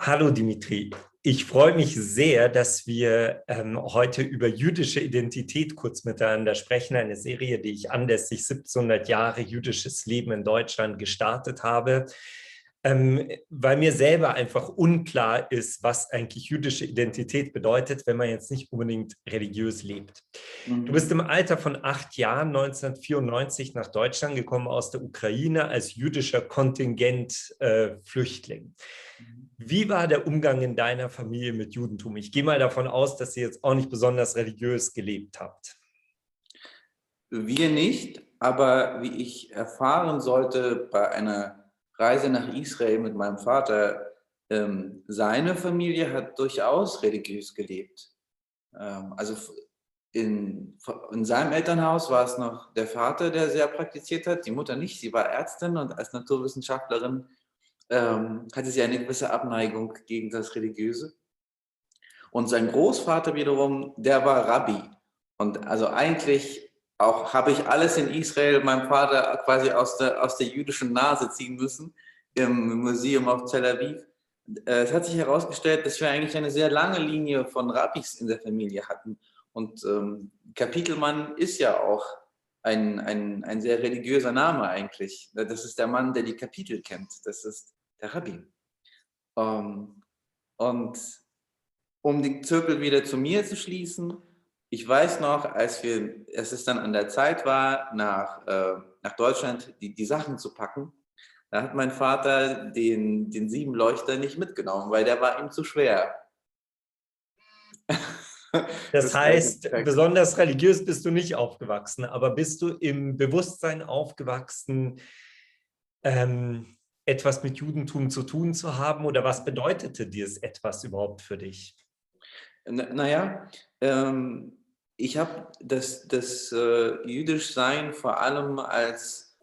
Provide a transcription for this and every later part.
Hallo Dimitri, ich freue mich sehr, dass wir heute über jüdische Identität kurz miteinander sprechen. Eine Serie, die ich anlässlich 1700 Jahre jüdisches Leben in Deutschland gestartet habe, weil mir selber einfach unklar ist, was eigentlich jüdische Identität bedeutet, wenn man jetzt nicht unbedingt religiös lebt. Du bist im Alter von 8 Jahren 1994 nach Deutschland gekommen aus der Ukraine als jüdischer Kontingent-Flüchtling. Wie war der Umgang in deiner Familie mit Judentum? Ich gehe mal davon aus, dass ihr jetzt auch nicht besonders religiös gelebt habt. Wir nicht, aber wie ich erfahren sollte bei einer Reise nach Israel mit meinem Vater, seine Familie hat durchaus religiös gelebt. Also in seinem Elternhaus war es noch der Vater, der sehr praktiziert hat, die Mutter nicht. Sie war Ärztin und als Naturwissenschaftlerin hatte sie eine gewisse Abneigung gegen das Religiöse. Und sein Großvater wiederum, der war Rabbi. Und also eigentlich auch habe ich alles in Israel meinem Vater quasi aus der jüdischen Nase ziehen müssen, im Museum auf Tel Aviv. Es hat sich herausgestellt, dass wir eigentlich eine sehr lange Linie von Rabbis in der Familie hatten. Und Kapitelmann ist ja auch ein sehr religiöser Name eigentlich. Das ist der Mann, der die Kapitel kennt. Das ist der Rabbi. Und um den Zirkel wieder zu mir zu schließen, ich weiß noch, als es dann an der Zeit war, nach Deutschland die Sachen zu packen, da hat mein Vater den 7-Leuchter nicht mitgenommen, weil der war ihm zu schwer. Das heißt, besonders religiös bist du nicht aufgewachsen, aber bist du im Bewusstsein aufgewachsen, etwas mit Judentum zu tun zu haben? Oder was bedeutete dieses etwas überhaupt für dich? Naja, ich habe das Jüdischsein vor allem als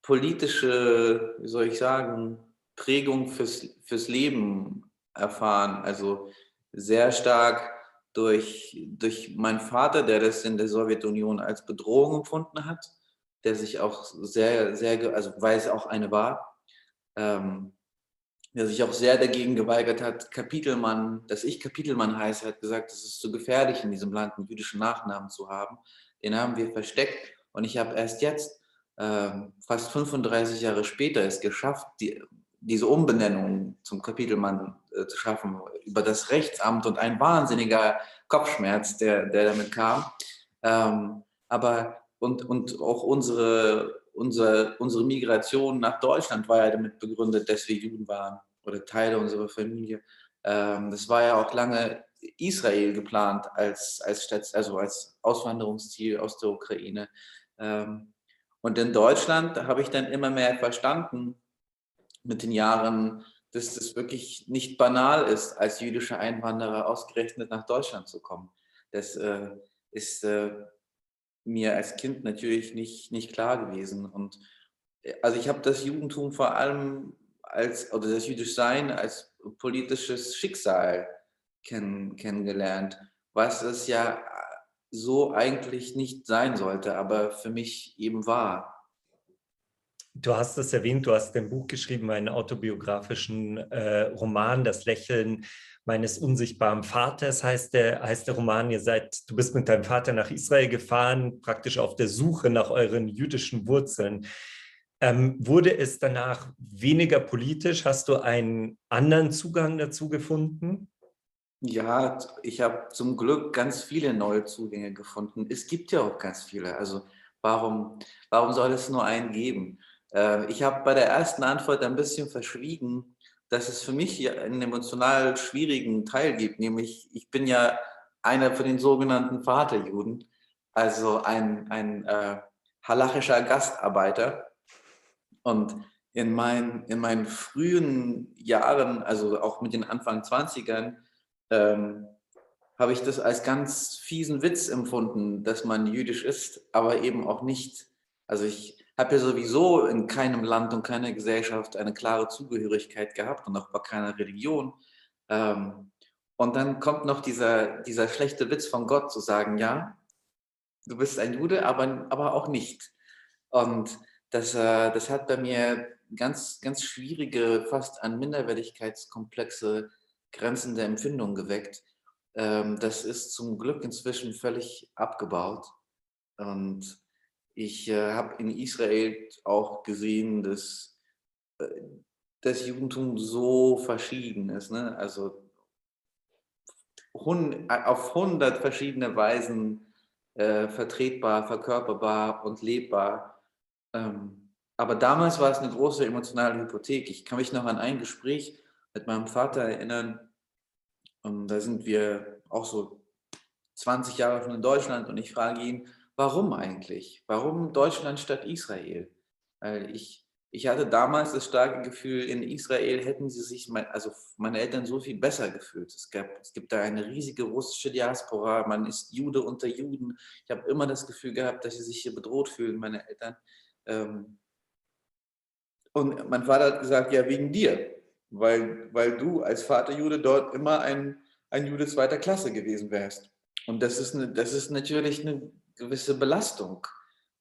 politische, wie soll ich sagen, Prägung fürs Leben erfahren. Also sehr stark durch meinen Vater, der das in der Sowjetunion als Bedrohung empfunden hat, der sich auch also weil es auch eine war, der sich auch sehr dagegen geweigert hat, dass ich Kapitelmann heiße, hat gesagt, es ist zu gefährlich, in diesem Land einen jüdischen Nachnamen zu haben. Den haben wir versteckt und ich habe erst jetzt, fast 35 Jahre später, es geschafft, diese Umbenennung zum Kapitelmann zu schaffen, über das Rechtsamt und ein wahnsinniger Kopfschmerz, der damit kam. Und auch unsere Migration nach Deutschland war ja damit begründet, dass wir Juden waren oder Teile unserer Familie. Das war ja auch lange Israel geplant als Auswanderungsziel aus der Ukraine. Und in Deutschland habe ich dann immer mehr verstanden mit den Jahren, dass das wirklich nicht banal ist, als jüdischer Einwanderer ausgerechnet nach Deutschland zu kommen. Das ist mir als Kind natürlich nicht klar gewesen. Und also ich habe das Judentum vor allem oder das Jüdischsein als politisches Schicksal kennengelernt, was es ja so eigentlich nicht sein sollte, aber für mich eben war. Du hast es erwähnt, du hast ein Buch geschrieben, einen autobiografischen Roman, Das Lächeln meines unsichtbaren Vaters heißt der Roman. Du bist mit deinem Vater nach Israel gefahren, praktisch auf der Suche nach euren jüdischen Wurzeln. Wurde es danach weniger politisch? Hast du einen anderen Zugang dazu gefunden? Ja, ich habe zum Glück ganz viele neue Zugänge gefunden. Es gibt ja auch ganz viele. Also warum soll es nur einen geben? Ich habe bei der ersten Antwort ein bisschen verschwiegen, dass es für mich hier einen emotional schwierigen Teil gibt, nämlich ich bin ja einer von den sogenannten Vaterjuden, also ein halachischer Gastarbeiter. Und in meinen frühen Jahren, also auch mit den Anfang 20ern, habe ich das als ganz fiesen Witz empfunden, dass man jüdisch ist, aber eben auch nicht. Also ich habe ja sowieso in keinem Land und keiner Gesellschaft eine klare Zugehörigkeit gehabt und auch bei keiner Religion. Und dann kommt noch dieser schlechte Witz von Gott zu sagen, ja, du bist ein Jude, aber auch nicht. Und das hat bei mir ganz, ganz schwierige, fast an Minderwertigkeitskomplexe grenzende Empfindungen geweckt. Das ist zum Glück inzwischen völlig abgebaut. Und ich habe in Israel auch gesehen, dass äh, das Judentum so verschieden ist. Ne? Also auf 100 verschiedene Weisen vertretbar, verkörperbar und lebbar. Aber damals war es eine große emotionale Hypothek. Ich kann mich noch an ein Gespräch mit meinem Vater erinnern. Da sind wir auch so 20 Jahre schon in Deutschland und ich frage ihn, warum eigentlich? Warum Deutschland statt Israel? Weil ich hatte damals das starke Gefühl, in Israel hätten sie sich, also meine Eltern, so viel besser gefühlt. Es gibt da eine riesige russische Diaspora, man ist Jude unter Juden. Ich habe immer das Gefühl gehabt, dass sie sich hier bedroht fühlen, meine Eltern. Und mein Vater hat gesagt, ja, wegen dir, weil du als Vaterjude dort immer ein Jude zweiter Klasse gewesen wärst. Und das ist natürlich eine gewisse Belastung,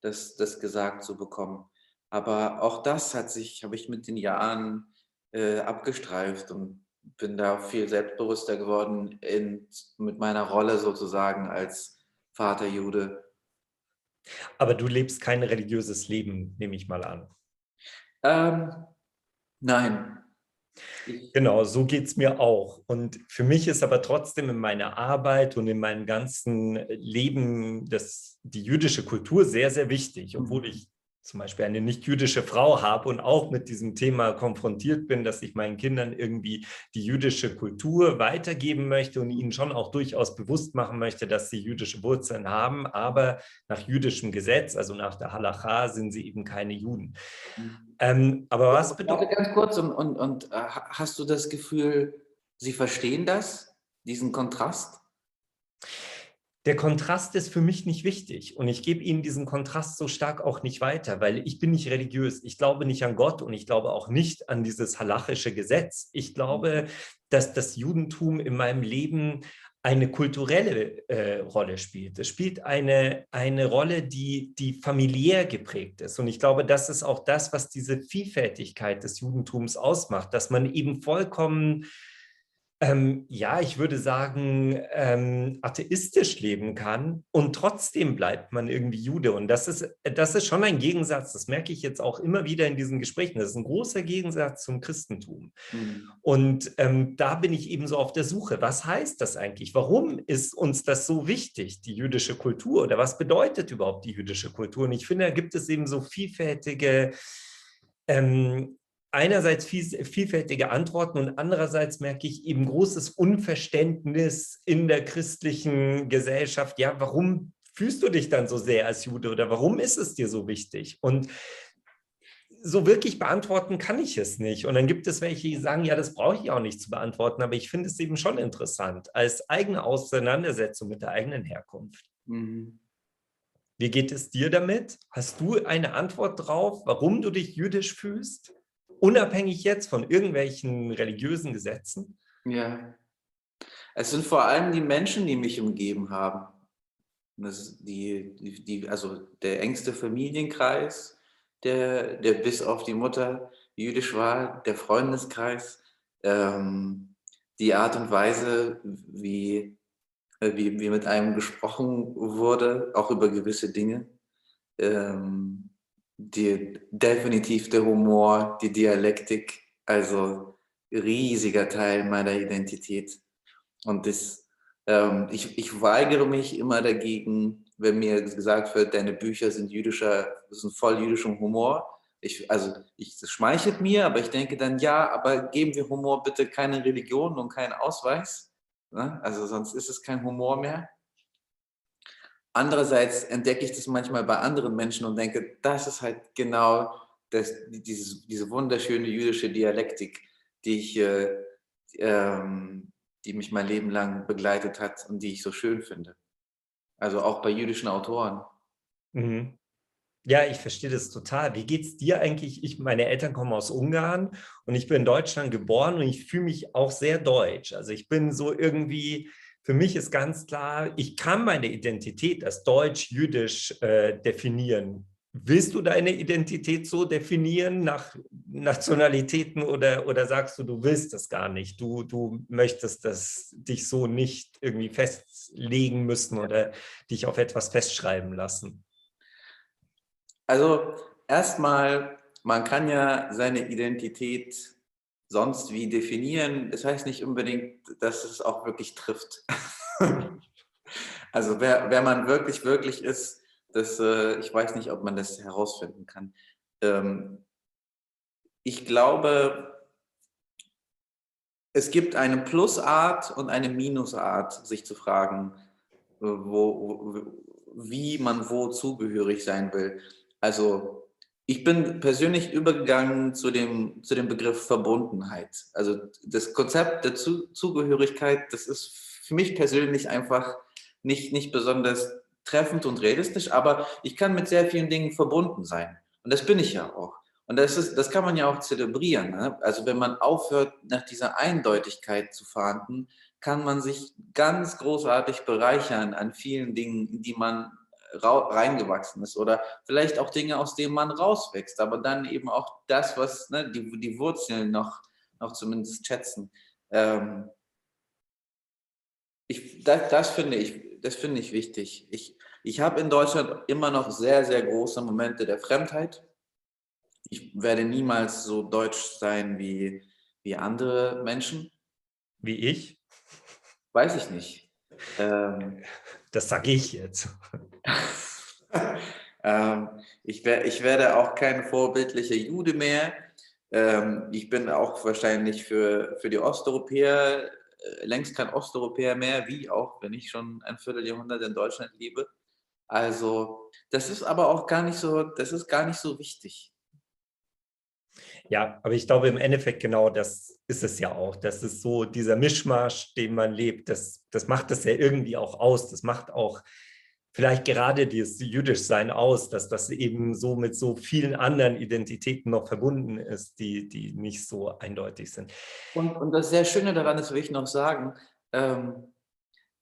das gesagt zu bekommen. Aber auch das habe ich mit den Jahren abgestreift und bin da viel selbstbewusster geworden mit meiner Rolle sozusagen als Vaterjude. Aber du lebst kein religiöses Leben, nehme ich mal an. Ähm, nein. Genau, so geht es mir auch. Und für mich ist aber trotzdem in meiner Arbeit und in meinem ganzen Leben die jüdische Kultur sehr, sehr wichtig, obwohl ich zum Beispiel eine nicht-jüdische Frau habe und auch mit diesem Thema konfrontiert bin, dass ich meinen Kindern irgendwie die jüdische Kultur weitergeben möchte und ihnen schon auch durchaus bewusst machen möchte, dass sie jüdische Wurzeln haben, aber nach jüdischem Gesetz, also nach der Halacha, sind sie eben keine Juden. Aber was bedeutet... Warte ganz kurz, hast du das Gefühl, sie verstehen das, diesen Kontrast? Der Kontrast ist für mich nicht wichtig und ich gebe Ihnen diesen Kontrast so stark auch nicht weiter, weil ich bin nicht religiös. Ich glaube nicht an Gott und ich glaube auch nicht an dieses halachische Gesetz. Ich glaube, dass das Judentum in meinem Leben eine kulturelle Rolle spielt. Es spielt eine Rolle, die familiär geprägt ist. Und ich glaube, das ist auch das, was diese Vielfältigkeit des Judentums ausmacht, dass man eben vollkommen ja, ich würde sagen, atheistisch leben kann und trotzdem bleibt man irgendwie Jude. Und das ist schon ein Gegensatz, das merke ich jetzt auch immer wieder in diesen Gesprächen. Das ist ein großer Gegensatz zum Christentum. Und da bin ich eben so auf der Suche. Was heißt das eigentlich? Warum ist uns das so wichtig, die jüdische Kultur? Oder was bedeutet überhaupt die jüdische Kultur? Und ich finde, da gibt es eben so vielfältige einerseits vielfältige Antworten und andererseits merke ich eben großes Unverständnis in der christlichen Gesellschaft. Ja, warum fühlst du dich dann so sehr als Jude oder warum ist es dir so wichtig? Und so wirklich beantworten kann ich es nicht. Und dann gibt es welche, die sagen, ja, das brauche ich auch nicht zu beantworten, aber ich finde es eben schon interessant, als eigene Auseinandersetzung mit der eigenen Herkunft. Wie geht es dir damit? Hast du eine Antwort drauf, warum du dich jüdisch fühlst? Unabhängig jetzt von irgendwelchen religiösen Gesetzen? Ja, es sind vor allem die Menschen, die mich umgeben haben. Das ist also der engste Familienkreis, der bis auf die Mutter jüdisch war, der Freundeskreis, die Art und Weise, wie mit einem gesprochen wurde, auch über gewisse Dinge. Definitiv der Humor, die Dialektik, also riesiger Teil meiner Identität. Und ich weigere mich immer dagegen, wenn mir gesagt wird, deine Bücher sind voll jüdischem Humor. Das schmeichelt mir, aber ich denke dann, ja, aber geben wir Humor bitte keine Religion und keinen Ausweis. Ne? Also sonst ist es kein Humor mehr. Andererseits entdecke ich das manchmal bei anderen Menschen und denke, das ist halt genau diese wunderschöne jüdische Dialektik, die mich mein Leben lang begleitet hat und die ich so schön finde. Also auch bei jüdischen Autoren. Mhm. Ja, ich verstehe das total. Wie geht es dir eigentlich? Meine Eltern kommen aus Ungarn und ich bin in Deutschland geboren und ich fühle mich auch sehr deutsch. Also ich bin so irgendwie, für mich ist ganz klar, ich kann meine Identität als deutsch-jüdisch definieren. Willst du deine Identität so definieren nach Nationalitäten oder sagst du, du willst das gar nicht? Du möchtest dich so nicht irgendwie festlegen müssen oder dich auf etwas festschreiben lassen? Also erstmal, man kann ja seine Identität sonst wie definieren. Das heißt nicht unbedingt, dass es auch wirklich trifft. Also wer man wirklich ist, ich weiß nicht, ob man das herausfinden kann. Ich glaube, es gibt eine Plusart und eine Minusart, sich zu fragen, wie man wo zugehörig sein will. Also ich bin persönlich übergegangen zu dem Begriff Verbundenheit. Also das Konzept der Zugehörigkeit, das ist für mich persönlich einfach nicht besonders treffend und realistisch, aber ich kann mit sehr vielen Dingen verbunden sein. Und das bin ich ja auch. Und das kann man ja auch zelebrieren. Ne? Also wenn man aufhört, nach dieser Eindeutigkeit zu fahnden, kann man sich ganz großartig bereichern an vielen Dingen, in die man reingewachsen ist oder vielleicht auch Dinge, aus denen man rauswächst, aber dann eben auch das, was die Wurzeln noch zumindest schätzen. Das finde ich wichtig. Ich habe in Deutschland immer noch sehr, sehr große Momente der Fremdheit. Ich werde niemals so deutsch sein wie andere Menschen. Wie ich? Weiß ich nicht. Das sage ich jetzt. Ich werde auch kein vorbildlicher Jude mehr. Ich bin auch wahrscheinlich für die Osteuropäer längst kein Osteuropäer mehr, wie auch, wenn ich schon ein Vierteljahrhundert in Deutschland lebe. Also das ist aber auch gar nicht so wichtig. Ja, aber ich glaube im Endeffekt genau das ist es ja auch. Das ist so dieser Mischmasch, den man lebt, das macht es ja irgendwie auch aus. Das macht auch vielleicht gerade dieses Jüdischsein aus, dass das eben so mit so vielen anderen Identitäten noch verbunden ist, die nicht so eindeutig sind. Und das sehr Schöne daran ist, will ich noch sagen,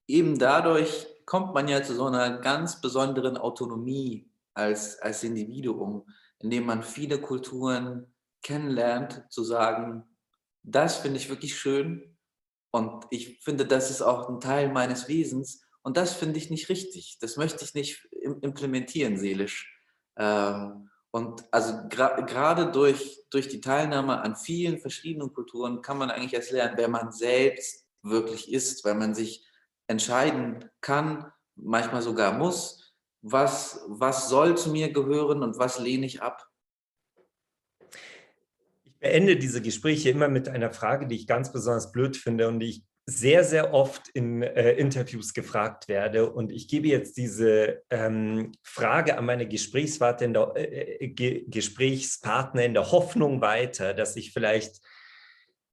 eben dadurch kommt man ja zu so einer ganz besonderen Autonomie als Individuum, indem man viele Kulturen kennenlernt, zu sagen, das finde ich wirklich schön und ich finde, das ist auch ein Teil meines Wesens und das finde ich nicht richtig. Das möchte ich nicht implementieren seelisch. Und also gerade durch die Teilnahme an vielen verschiedenen Kulturen kann man eigentlich erst lernen, wer man selbst wirklich ist, weil man sich entscheiden kann, manchmal sogar muss, was soll zu mir gehören und was lehne ich ab. Ich beende diese Gespräche immer mit einer Frage, die ich ganz besonders blöd finde und die ich sehr, sehr oft in Interviews gefragt werde. Und ich gebe jetzt diese Frage an meine Gesprächspartner in der Hoffnung weiter, dass ich vielleicht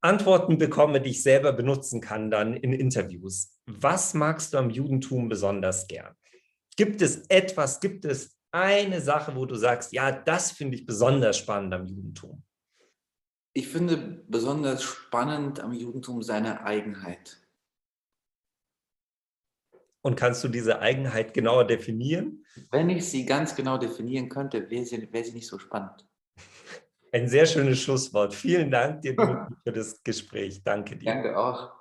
Antworten bekomme, die ich selber benutzen kann dann in Interviews. Was magst du am Judentum besonders gern? Gibt es eine Sache, wo du sagst, ja, das finde ich besonders spannend am Judentum? Ich finde besonders spannend am Judentum seine Eigenheit. Und kannst du diese Eigenheit genauer definieren? Wenn ich sie ganz genau definieren könnte, wäre sie nicht so spannend. Ein sehr schönes Schlusswort. Vielen Dank dir für das Gespräch. Danke dir. Danke auch.